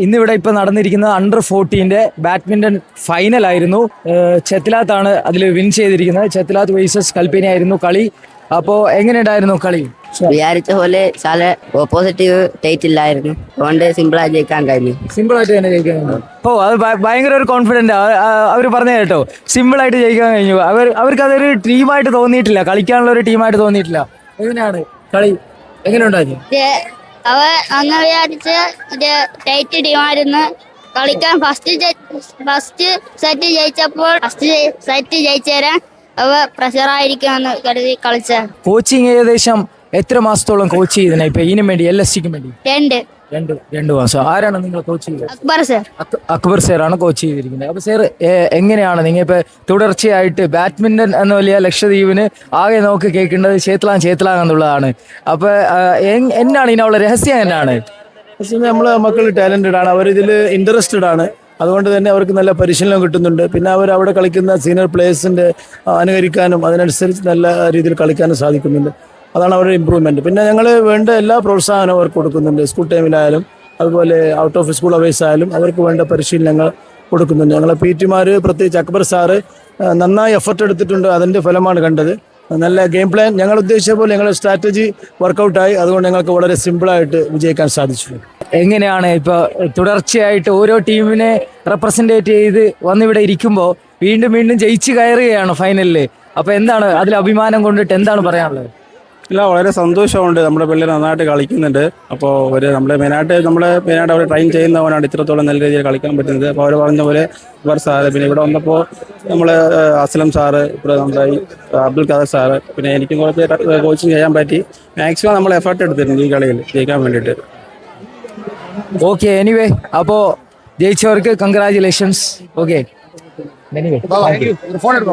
ഇന്നിവിടെ ഇപ്പൊ നടന്നിരിക്കുന്നത് അണ്ടർ 14 ബാഡ്മിന്റൺ ഫൈനൽ ആയിരുന്നു. ചെത്തിലാത്താണ് അതിൽ വിൻ ചെയ്തിരിക്കുന്നത്. ചെത്തിലാത്ത് വേഴ്സസ് കൽപ്പേനി ആയിരുന്നു കളി. അപ്പോ എങ്ങനെയുണ്ടായിരുന്നു കളി? വിചാരിച്ച പോലെ ചില ഓപ്പോസിറ്റീവ് ടേറ്റ് ഇല്ലായിരുന്നു, അതുകൊണ്ട് സിമ്പിളായി ജയിക്കാൻ കഴിഞ്ഞു. സിമ്പിൾ ആയിട്ട് തന്നെ ജയിക്കാൻ കഴിഞ്ഞു. ഓ, അത് ഭയങ്കര ഒരു കോൺഫിഡന്റ് അവർ പറഞ്ഞു കേട്ടോ. സിമ്പിൾ ആയിട്ട് ജയിക്കാൻ കഴിഞ്ഞു. അവർക്ക് അതൊരു ടീമായിട്ട് തോന്നിയിട്ടില്ല, കളിക്കാനുള്ള ഒരു ടീമായിട്ട് തോന്നിയിട്ടില്ല. എങ്ങനെയാണ് കളി, എങ്ങനെയുണ്ടായിരുന്നു? അവ അന്ന് വിചാരിച്ച് ഒരു ടൈറ്റ് ടീമായിരുന്നു കളിക്കാൻ. ഫസ്റ്റ് സെറ്റ് ജയിച്ചപ്പോൾ ഫസ്റ്റ് സെറ്റ് ജയിച്ചേരാൻ അവ പ്രഷറായിരിക്കുമെന്ന് കരുതി കളിച്ച. കോച്ചിങ് ഏകദേശം എത്ര മാസത്തോളം കോച്ച് ചെയ്തേ ഇപ്പൊ ഇതിനു വേണ്ടി, LSCക്ക് വേണ്ടി? രണ്ട് മാസം. ആരാണ് നിങ്ങൾ കോച്ച് ചെയ്തത്? അക്ബർ സർ. അക്ബർ സാറാണ് കോച്ച് ചെയ്തിരിക്കുന്നത്. അപ്പൊ സാർ, എങ്ങനെയാണ് നിങ്ങൾ ഇപ്പൊ തുടർച്ചയായിട്ട് ബാഡ്മിന്റൺ എന്ന വലിയ ലക്ഷദ്വീപിന് ആകെ നമുക്ക് കേൾക്കേണ്ടത് ചേത്തലാങ് എന്നുള്ളതാണ്. അപ്പൊ എന്നാണ് ഇതിനുള്ള രഹസ്യം? എന്നാണ് നമ്മളെ മക്കൾ ടാലന്റഡ് ആണ്, അവരിതിൽ ഇൻട്രസ്റ്റഡ് ആണ്. അതുകൊണ്ട് തന്നെ അവർക്ക് നല്ല പരിശീലനം കിട്ടുന്നുണ്ട്. പിന്നെ അവർ അവിടെ കളിക്കുന്ന സീനിയർ പ്ലേയേഴ്സിൻ്റെ അനുകരിക്കാനും അതിനനുസരിച്ച് നല്ല രീതിയിൽ കളിക്കാനും സാധിക്കുന്നുണ്ട്. അതാണ് അവരുടെ ഇമ്പ്രൂവ്മെൻറ്റ്. പിന്നെ ഞങ്ങൾ വേണ്ട എല്ലാ പ്രോത്സാഹനവും അവർക്ക് കൊടുക്കുന്നുണ്ട്. സ്കൂൾ ടൈമിലായാലും അതുപോലെ ഔട്ട് ഓഫ് സ്കൂൾ അവേഴ്സ് ആയാലും അവർക്ക് വേണ്ട പരിശീലനങ്ങൾ കൊടുക്കുന്നുണ്ട്. ഞങ്ങളെ PT പ്രത്യേകിച്ച് അക്ബർ സാറ് നന്നായി എഫർട്ട് എടുത്തിട്ടുണ്ട്. അതിൻ്റെ ഫലമാണ് കണ്ടത്. നല്ല ഗെയിം പ്ലാൻ ഞങ്ങൾ ഉദ്ദേശിച്ച പോലെ ഞങ്ങളുടെ സ്ട്രാറ്റജി വർക്കൗട്ടായി. അതുകൊണ്ട് ഞങ്ങൾക്ക് വളരെ സിമ്പിളായിട്ട് വിജയിക്കാൻ സാധിച്ചു. എങ്ങനെയാണ് ഇപ്പൊ തുടർച്ചയായിട്ട് ഓരോ ടീമിനെ റെപ്രസെന്റേറ്റ് ചെയ്ത് വന്നിവിടെ ഇരിക്കുമ്പോൾ വീണ്ടും ജയിച്ച് കയറുകയാണ് ഫൈനലില്. അപ്പൊ എന്താണ് അതിൽ അഭിമാനം കൊണ്ടിട്ട് എന്താണ് പറയാനുള്ളത്? ഇല്ല, വളരെ സന്തോഷമുണ്ട്. നമ്മുടെ പിള്ളേർ നന്നായിട്ട് കളിക്കുന്നുണ്ട്. അപ്പോൾ നമ്മളെ മെയിനായിട്ട് അവർ ട്രെയിൻ ചെയ്യുന്നവനാണ് ഇത്രത്തോളം നല്ല രീതിയിൽ കളിക്കാൻ പറ്റുന്നത്. അപ്പോൾ അവർ പറഞ്ഞ പോലെ ഇവർ സാറ്, പിന്നെ ഇവിടെ വന്നപ്പോൾ നമ്മൾ അസ്ലം സാറ്, ഇപ്പോൾ നമ്മുടെ അബ്ദുൽ ഖാദർ സാറ്, പിന്നെ എനിക്കും കുറച്ച് കോച്ചിങ് ചെയ്യാൻ പറ്റി. മാക്സിമം നമ്മൾ എഫർട്ട് എടുത്തിട്ടുണ്ട് ഈ കളിയിൽ ജയിക്കാൻ വേണ്ടിയിട്ട്. ഓക്കെ, എനിവേ അപ്പോൾ ജയിച്ചവർക്ക് കൺഗ്രാജുലേഷൻസ്. Okay, anyway.